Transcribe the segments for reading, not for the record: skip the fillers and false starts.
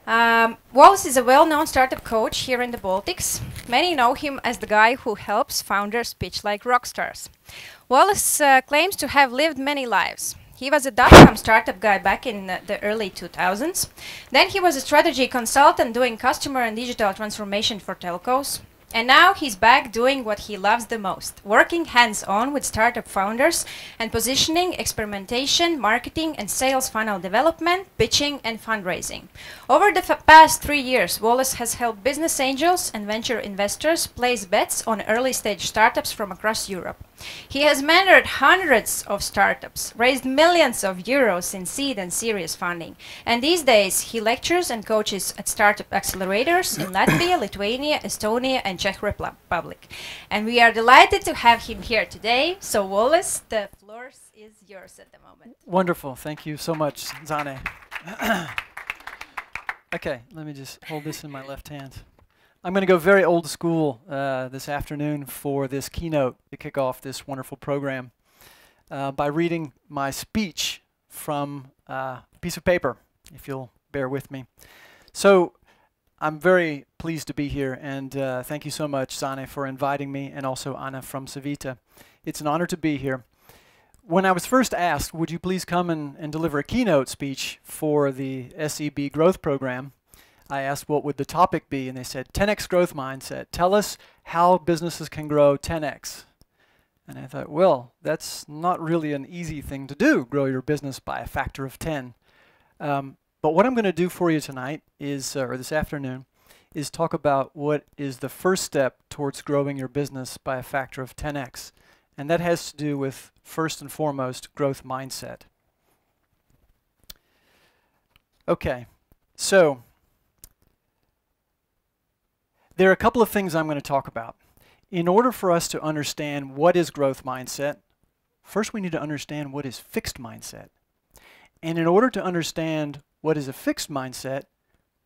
Wallace is a well-known startup coach here in the Baltics. Many know him as the guy who helps founders pitch like rock stars. Wallace claims to have lived many lives. He was a dot-com startup guy back in the early 2000s. Then he was a strategy consultant doing customer and digital transformation for telcos. And now he's back doing what he loves the most, working hands-on with startup founders and positioning, experimentation, marketing and sales funnel development, pitching and fundraising. Over the past 3 years, Wallace has helped business angels and venture investors place bets on early-stage startups from across Europe. He has mentored hundreds of startups, raised millions of euros in seed and series funding, and these days he lectures and coaches at startup accelerators in Latvia, Lithuania, Estonia and Czech Republic. And we are delighted to have him here today. So Wallace, the floor is yours at the moment. Wonderful. Thank you so much, Zane. Okay, let me just hold this in my left hand. I'm going to go very old school this afternoon for this keynote to kick off this wonderful program by reading my speech from a piece of paper, if you'll bear with me. So I'm very pleased to be here, and thank you so much, Zane, for inviting me, and also Anna from Savita. It's an honor to be here. When I was first asked, would you please come and deliver a keynote speech for the SEB growth program, I asked what would the topic be, and they said 10x growth mindset. Tell us how businesses can grow 10x. And I thought, well, that's not really an easy thing to do, grow your business by a factor of 10. But what I'm going to do for you tonight is, or this afternoon, is talk about what is the first step towards growing your business by a factor of 10x. And that has to do with, first and foremost, growth mindset. Okay, so there are a couple of things I'm going to talk about. In order for us to understand what is growth mindset, first we need to understand what is fixed mindset. And in order to understand what is a fixed mindset,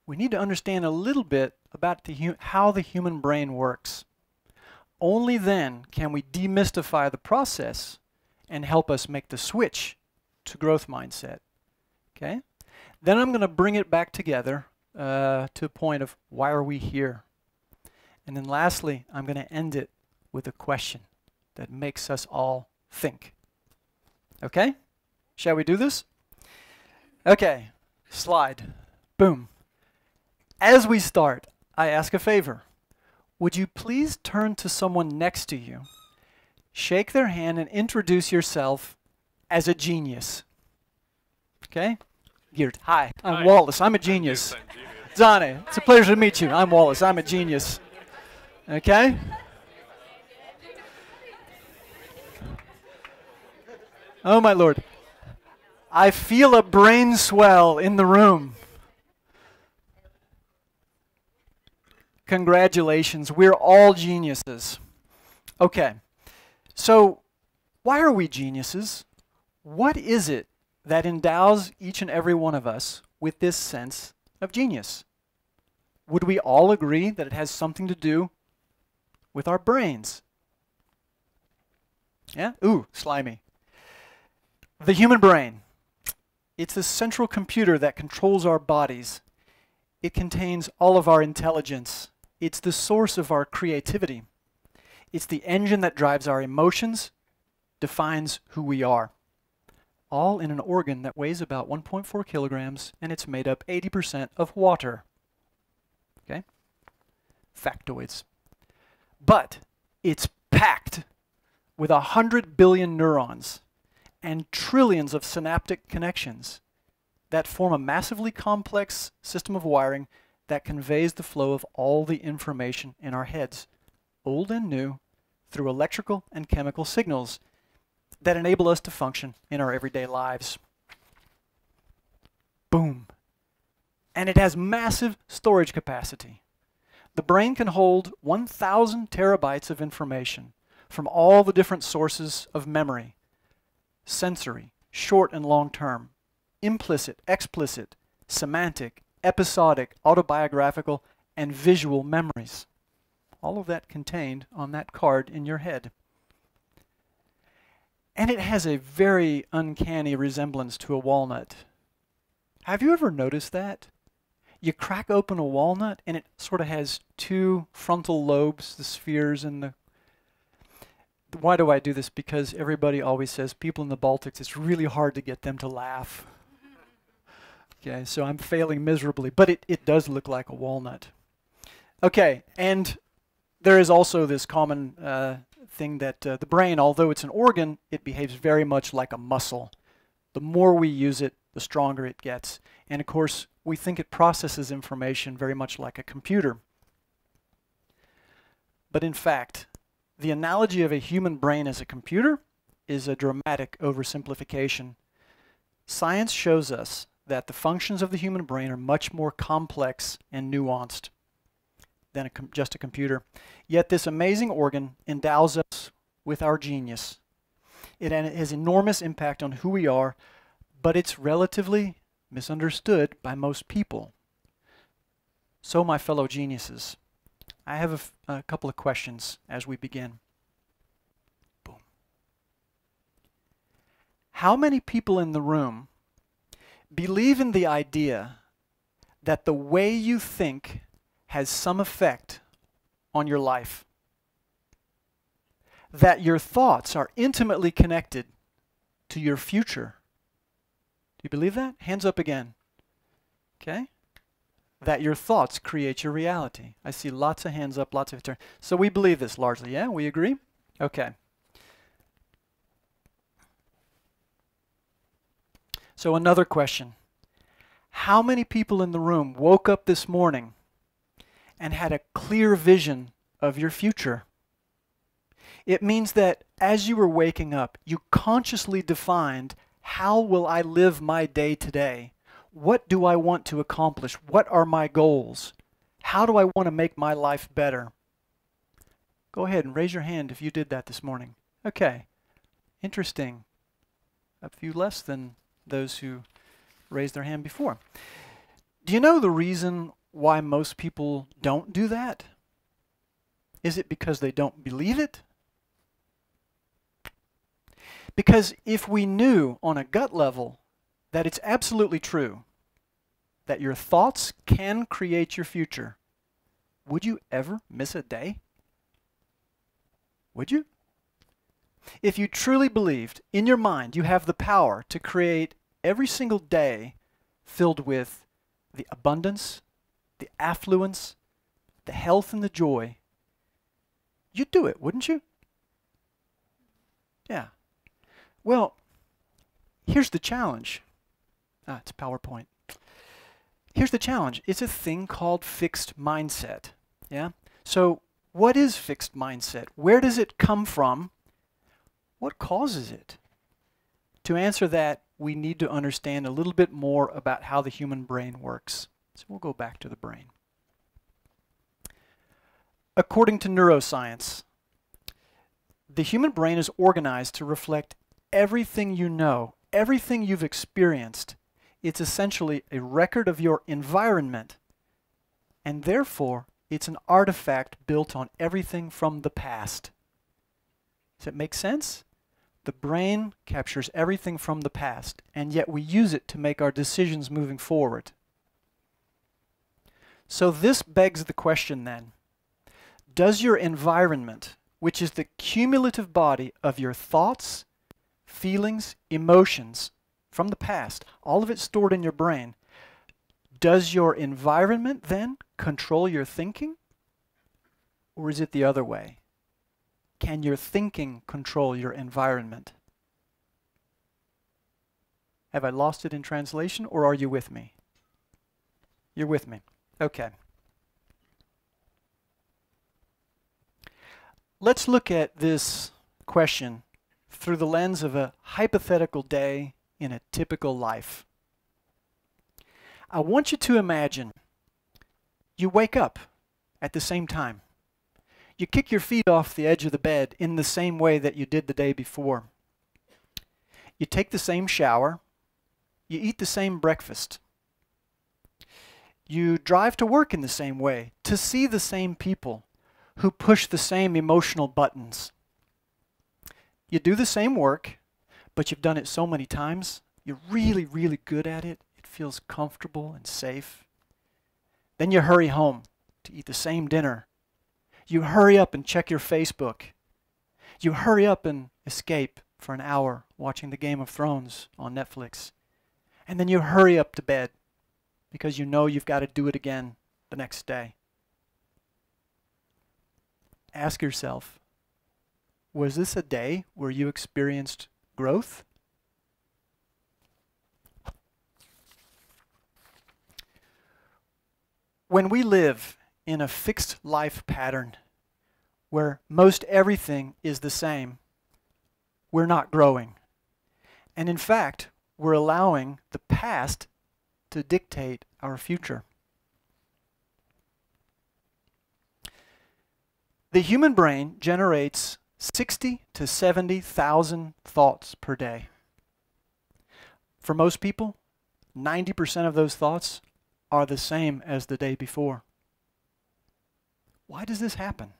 we need to understand a little bit about how the human brain works. Only then can we demystify the process and help us make the switch to growth mindset. Okay? Then I'm going to bring it back together to a point of why are we here? And then lastly, I'm going to end it with a question that makes us all think. Okay? Shall we do this? Okay, slide. Boom. As we start, I ask a favor. Would you please turn to someone next to you, shake their hand, and introduce yourself as a genius? Okay? Geert, hi, I'm Wallace. I'm a genius. Zane, it's a pleasure to meet you. I'm Wallace. I'm a genius. Okay? Oh my Lord. I feel a brain swell in the room. Congratulations, we're all geniuses. Okay, so why are we geniuses? What is it that endows each and every one of us with this sense of genius? Would we all agree that it has something to do with our brains? Yeah? Ooh, slimy. The human brain. It's the central computer that controls our bodies. It contains all of our intelligence. It's the source of our creativity. It's the engine that drives our emotions, defines who we are. All in an organ that weighs about 1.4 kilograms, and it's made up 80% of water. Okay? Factoids. But it's packed with 100 billion neurons and trillions of synaptic connections that form a massively complex system of wiring that conveys the flow of all the information in our heads, old and new, through electrical and chemical signals that enable us to function in our everyday lives. Boom. And it has massive storage capacity. The brain can hold 1,000 terabytes of information from all the different sources of memory, sensory, short and long term, implicit, explicit, semantic, episodic, autobiographical, and visual memories. All of that contained on that card in your head. And it has a very uncanny resemblance to a walnut. Have you ever noticed that? You crack open a walnut and it sort of has two frontal lobes, the spheres and the... Why do I do this? Because everybody always says people in the Baltics, it's really hard to get them to laugh. Okay, so I'm failing miserably, but it does look like a walnut. Okay, and there is also this common thing that the brain, although it's an organ, it behaves very much like a muscle. The more we use it, the stronger it gets. And of course, we think it processes information very much like a computer. But in fact, the analogy of a human brain as a computer is a dramatic oversimplification. Science shows us that the functions of the human brain are much more complex and nuanced than just a computer. Yet this amazing organ endows us with our genius. It has enormous impact on who we are, but it's relatively misunderstood by most people. So, my fellow geniuses, I have a couple of questions as we begin. Boom. How many people in the room believe in the idea that the way you think has some effect on your life? That your thoughts are intimately connected to your future? Do you believe that? Hands up again. Okay? That your thoughts create your reality. I see lots of hands up, lots of turns. So we believe this largely, yeah? We agree? Okay. So another question. How many people in the room woke up this morning and had a clear vision of your future? It means that as you were waking up, you consciously defined, how will I live my day today? What do I want to accomplish? What are my goals? How do I want to make my life better? Go ahead and raise your hand if you did that this morning. Okay. Interesting. A few less than those who raised their hand before. Do you know the reason why most people don't do that? Is it because they don't believe it? Because if we knew on a gut level that it's absolutely true, that your thoughts can create your future, would you ever miss a day? Would you? If you truly believed in your mind you have the power to create every single day filled with the abundance, the affluence, the health and the joy, you'd do it, wouldn't you? Yeah. Well, here's the challenge. It's PowerPoint. Here's the challenge. It's a thing called fixed mindset. Yeah? So what is fixed mindset? Where does it come from? What causes it? To answer that, we need to understand a little bit more about how the human brain works. So we'll go back to the brain. According to neuroscience, the human brain is organized to reflect everything you know, everything you've experienced. It's essentially a record of your environment, and therefore it's an artifact built on everything from the past. Does that make sense? The brain captures everything from the past, and yet we use it to make our decisions moving forward. So this begs the question then, does your environment, which is the cumulative body of your thoughts, feelings, emotions from the past, all of it stored in your brain, does your environment then control your thinking? Or is it the other way? Can your thinking control your environment? Have I lost it in translation, or are you with me? You're with me. Okay. Let's look at this question through the lens of a hypothetical day in a typical life. I want you to imagine you wake up at the same time. You kick your feet off the edge of the bed in the same way that you did the day before. You take the same shower. You eat the same breakfast. You drive to work in the same way, to see the same people who push the same emotional buttons. You do the same work, but you've done it so many times, you're really, really good at it. It feels comfortable and safe. Then you hurry home to eat the same dinner. You hurry up and check your Facebook. You hurry up and escape for an hour watching the Game of Thrones on Netflix. And then you hurry up to bed because you know you've got to do it again the next day. Ask yourself, was this a day where you experienced growth? When we live in a fixed life pattern where most everything is the same, we're not growing. And in fact, we're allowing the past to dictate our future. The human brain generates 60 to 70,000 thoughts per day. For most people, 90% of those thoughts are the same as the day before. Why does this happen?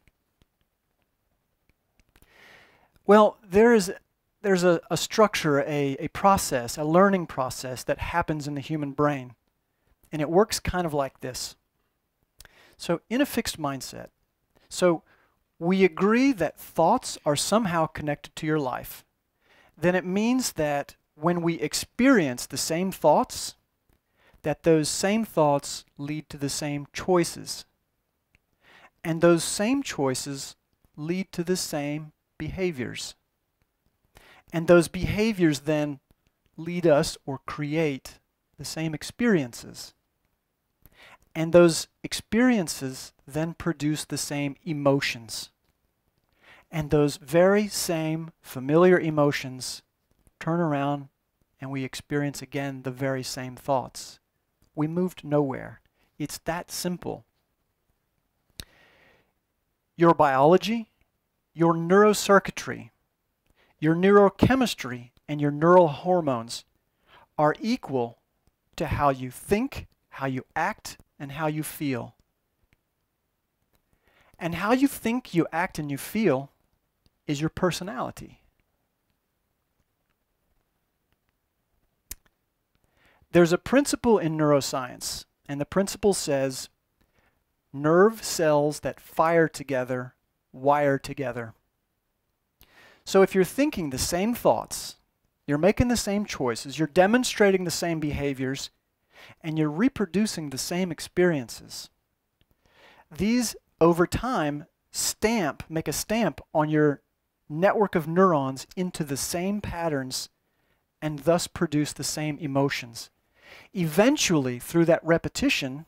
Well, there's a structure, a process, a learning process that happens in the human brain. And it works kind of like this. So in a fixed mindset, we agree that thoughts are somehow connected to your life. Then it means that when we experience the same thoughts, that those same thoughts lead to the same choices. And those same choices lead to the same behaviors. And those behaviors then lead us or create the same experiences. And those experiences then produce the same emotions. And those very same familiar emotions turn around and we experience again the very same thoughts. We moved nowhere. It's that simple. Your biology, your neurocircuitry, your neurochemistry, and your neural hormones are equal to how you think, how you act, and how you feel. And how you think, you act, and you feel is your personality. There's a principle in neuroscience, and the principle says, nerve cells that fire together wire together. So if you're thinking the same thoughts, you're making the same choices, you're demonstrating the same behaviors, and you're reproducing the same experiences, these over time make a stamp on your network of neurons into the same patterns and thus produce the same emotions. Eventually, through that repetition,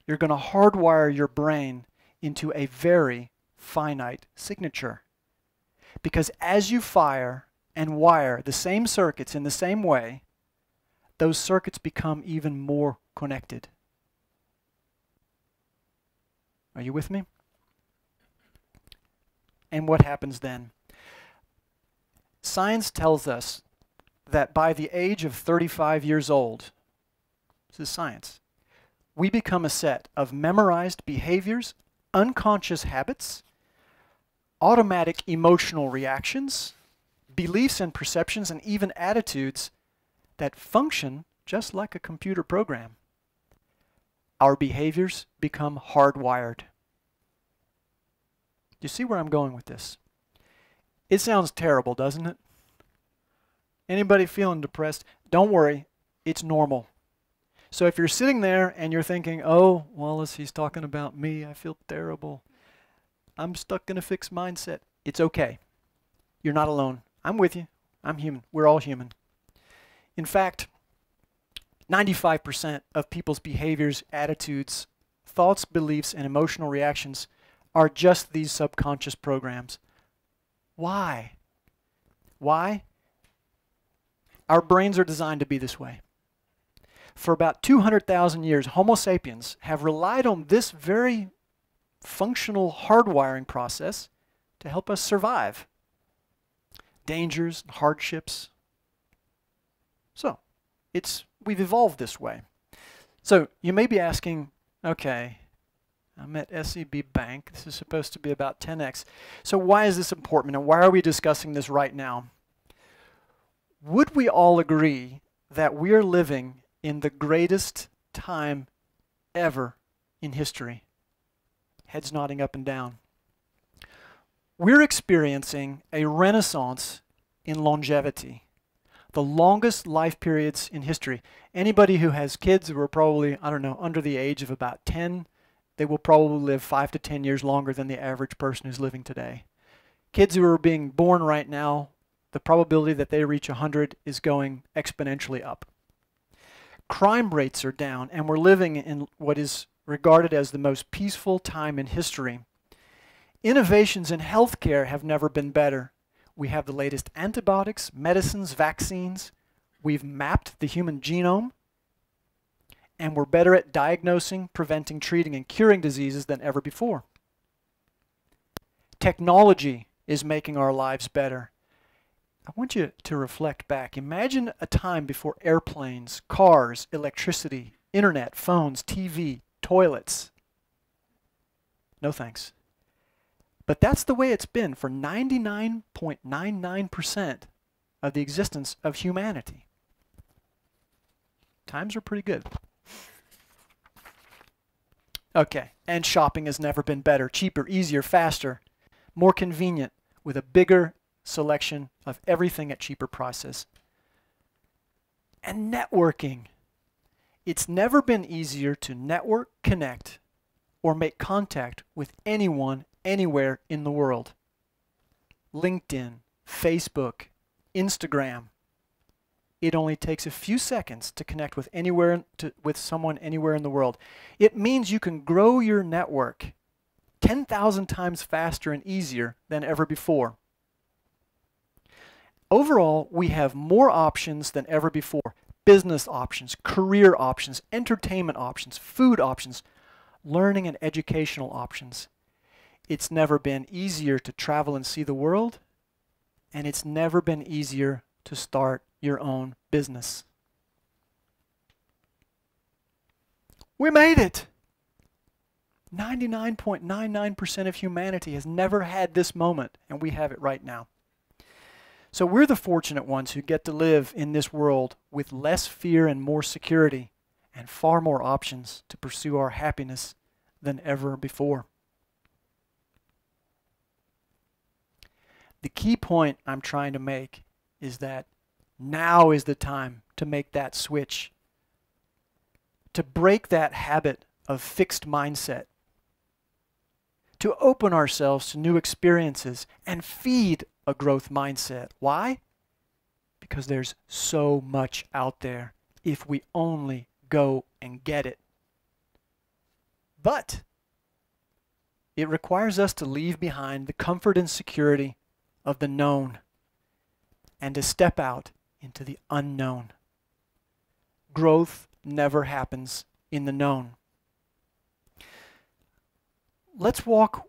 you're going to hardwire your brain into a very finite signature. Because as you fire and wire the same circuits in the same way, those circuits become even more connected. Are you with me? And what happens then? Science tells us that by the age of 35 years old, this is science, we become a set of memorized behaviors, unconscious habits, automatic emotional reactions, beliefs and perceptions, and even attitudes that function just like a computer program. Our behaviors become hardwired. You see where I'm going with this? It sounds terrible, doesn't it? Anybody feeling depressed? Don't worry, it's normal. So if you're sitting there and you're thinking, oh, Wallace, he's talking about me, I feel terrible. I'm stuck in a fixed mindset. It's okay. You're not alone. I'm with you. I'm human. We're all human. In fact, 95% of people's behaviors, attitudes, thoughts, beliefs, and emotional reactions are just these subconscious programs. Why? Why? Our brains are designed to be this way. For about 200,000 years, Homo sapiens have relied on this very functional hardwiring process to help us survive dangers, hardships. So, we've evolved this way. So, you may be asking, okay, I'm at SEB Bank. This is supposed to be about 10x. So why is this important and why are we discussing this right now? Would we all agree that we are living in the greatest time ever in history. Heads nodding up and down. We're experiencing a renaissance in longevity. The longest life periods in history. Anybody who has kids who are probably, I don't know, under the age of about 10, they will probably live 5 to 10 years longer than the average person who's living today. Kids who are being born right now, the probability that they reach 100 is going exponentially up. Crime rates are down, and we're living in what is regarded as the most peaceful time in history. Innovations in healthcare have never been better. We have the latest antibiotics, medicines, vaccines. We've mapped the human genome, and we're better at diagnosing, preventing, treating, and curing diseases than ever before. Technology is making our lives better. I want you to reflect back. Imagine a time before airplanes, cars, electricity, internet, phones, TV, toilets. No thanks. But that's the way it's been for 99.99% of the existence of humanity. Times are pretty good. Okay, and shopping has never been better, cheaper, easier, faster, more convenient, with a bigger selection of everything at cheaper prices. And networking. It's never been easier to network, connect, or make contact with anyone, anywhere in the world. LinkedIn, Facebook, Instagram. It only takes a few seconds to connect with someone anywhere in the world. It means you can grow your network 10,000 times faster and easier than ever before. Overall, we have more options than ever before. Business options, career options, entertainment options, food options, learning and educational options. It's never been easier to travel and see the world, and it's never been easier to start your own business. We made it! 99.99% of humanity has never had this moment, and we have it right now. So we're the fortunate ones who get to live in this world with less fear and more security, and far more options to pursue our happiness than ever before. The key point I'm trying to make is that now is the time to make that switch, to break that habit of fixed mindset, to open ourselves to new experiences and feed a growth mindset. Why? Because there's so much out there if we only go and get it. But it requires us to leave behind the comfort and security of the known and to step out into the unknown. Growth never happens in the known. Let's walk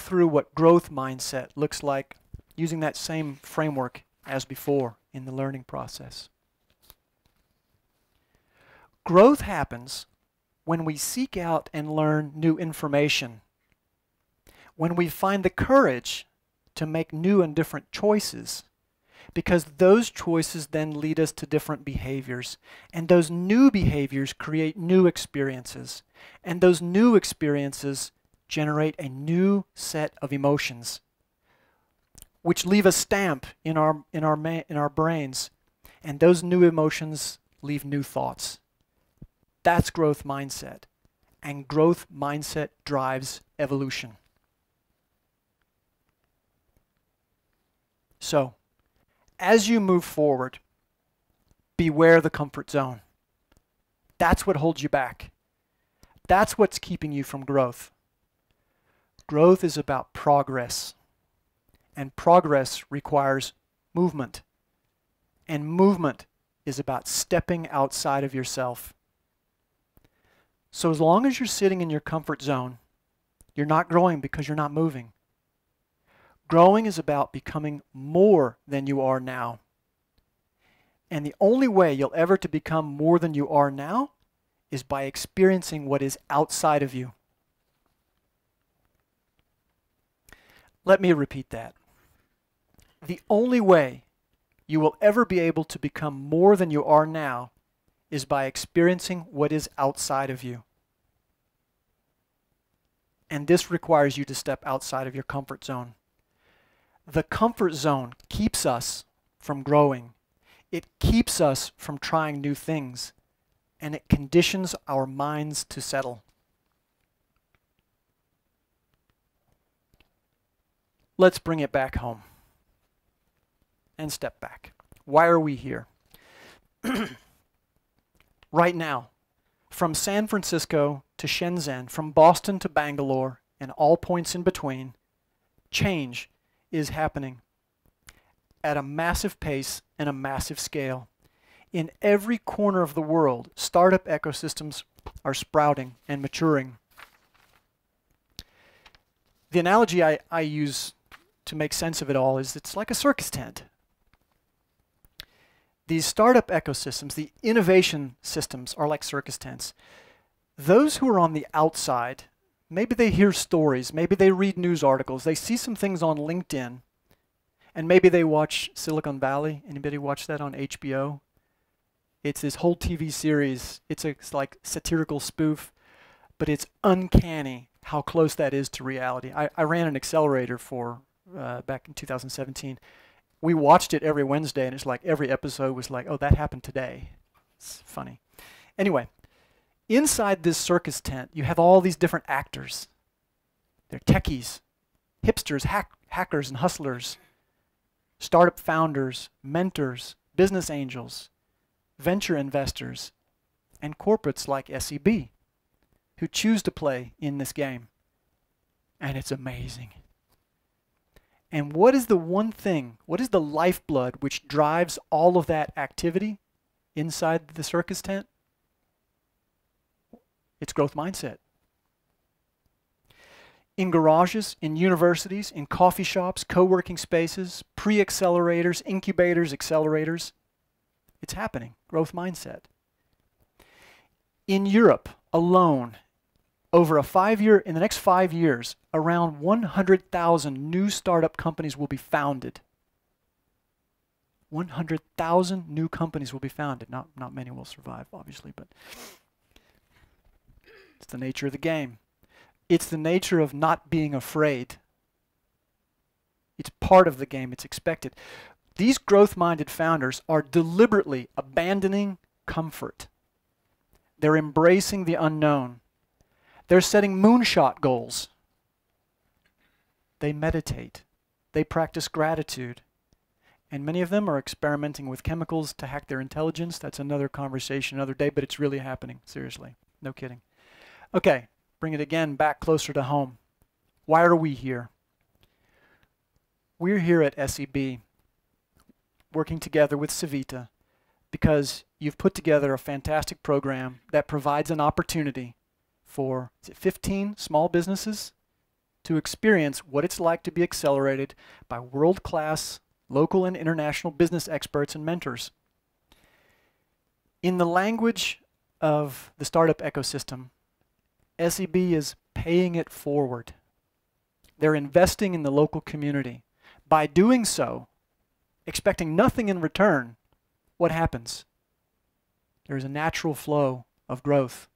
through what growth mindset looks like using that same framework as before in the learning process. Growth happens when we seek out and learn new information, when we find the courage to make new and different choices, because those choices then lead us to different behaviors, and those new behaviors create new experiences, and those new experiences generate a new set of emotions, which leave a stamp in our brains, and those new emotions leave new thoughts. That's growth mindset, and growth mindset drives evolution. So, as you move forward, beware the comfort zone. That's what holds you back. That's what's keeping you from growth. Growth is about progress, and progress requires movement, and movement is about stepping outside of yourself. So as long as you're sitting in your comfort zone, you're not growing because you're not moving. Growing is about becoming more than you are now. And the only way you'll ever to become more than you are now is by experiencing what is outside of you. Let me repeat that. The only way you will ever be able to become more than you are now is by experiencing what is outside of you. And this requires you to step outside of your comfort zone. The comfort zone keeps us from growing. It keeps us from trying new things. And it conditions our minds to settle. Let's bring it back home and step back. Why are we here? Right now, from San Francisco to Shenzhen, from Boston to Bangalore, and all points in between, change is happening at a massive pace and a massive scale. In every corner of the world, startup ecosystems are sprouting and maturing. The analogy I use to make sense of it all is it's like a circus tent. These startup ecosystems, the innovation systems, are like circus tents. Those who are on the outside, maybe they hear stories, maybe they read news articles, they see some things on LinkedIn, and maybe they watch Silicon Valley. Anybody watch that on HBO? It's this whole TV series. It's like satirical spoof, but it's uncanny how close that is to reality. I ran an accelerator for back in 2017. We watched it every Wednesday, and it's like every episode was like, oh, that happened today. It's funny. Anyway, inside this circus tent, you have all these different actors. They're techies, hipsters, hackers, and hustlers, startup founders, mentors, business angels, venture investors, and corporates like SEB who choose to play in this game. And it's amazing. And what is the one thing, what is the lifeblood which drives all of that activity inside the circus tent? It's growth mindset. In garages, in universities, in coffee shops, co-working spaces, pre-accelerators, incubators, accelerators, it's happening. Growth mindset. In Europe alone, over in the next 5 years, around 100,000 new startup companies will be founded. 100,000 new companies will be founded. Not many will survive, obviously, but it's the nature of the game. It's the nature of not being afraid. It's part of the game. It's expected. These growth-minded founders are deliberately abandoning comfort. They're embracing the unknown. They're setting moonshot goals. They meditate. They practice gratitude. And many of them are experimenting with chemicals to hack their intelligence. That's another conversation, another day, but it's really happening. Seriously. No kidding. Okay, bring it again back closer to home. Why are we here? We're here at SEB, working together with Savita, because you've put together a fantastic program that provides an opportunity for 15 small businesses to experience what it's like to be accelerated by world-class local and international business experts and mentors. In the language of the startup ecosystem, SEB is paying it forward. They're investing in the local community. By doing so, expecting nothing in return, what happens? There's a natural flow of growth.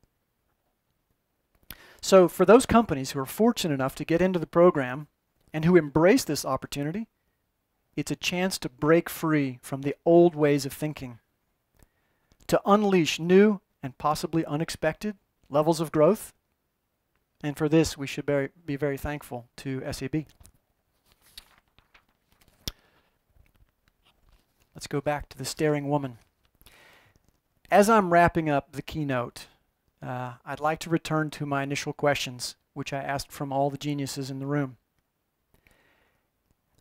So for those companies who are fortunate enough to get into the program and who embrace this opportunity, it's a chance to break free from the old ways of thinking, to unleash new and possibly unexpected levels of growth. And for this, we should be very thankful to SEB. Let's go back to the staring woman. As I'm wrapping up the keynote, I'd like to return to my initial questions, which I asked from all the geniuses in the room.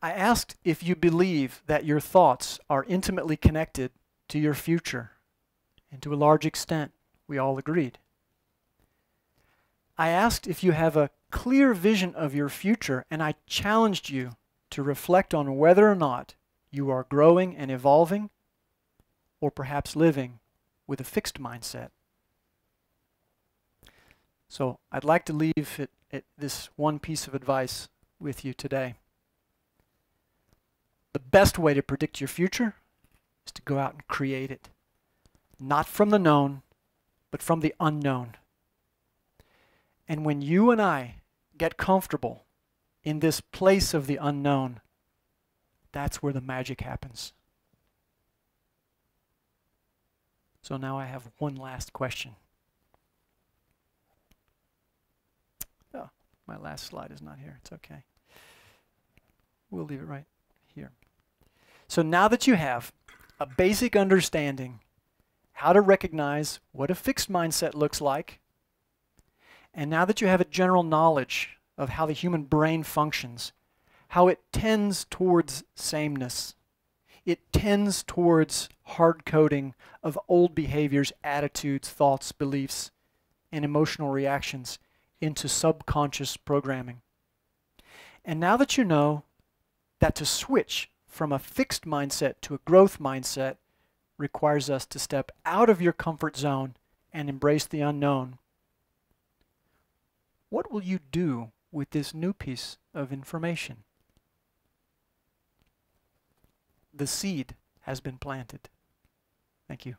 I asked if you believe that your thoughts are intimately connected to your future, and to a large extent, we all agreed. I asked if you have a clear vision of your future, and I challenged you to reflect on whether or not you are growing and evolving, or perhaps living with a fixed mindset. So I'd like to leave this one piece of advice with you today. The best way to predict your future is to go out and create it. Not from the known, but from the unknown. And when you and I get comfortable in this place of the unknown, that's where the magic happens. So now I have one last question. Oh, my last slide is not here. It's okay. We'll leave it right here. So now that you have a basic understanding how to recognize what a fixed mindset looks like, and now that you have a general knowledge of how the human brain functions, how it tends towards sameness, it tends towards hard coding of old behaviors, attitudes, thoughts, beliefs, and emotional reactions into subconscious programming. And now that you know that to switch from a fixed mindset to a growth mindset requires us to step out of your comfort zone and embrace the unknown, what will you do with this new piece of information? The seed has been planted. Thank you.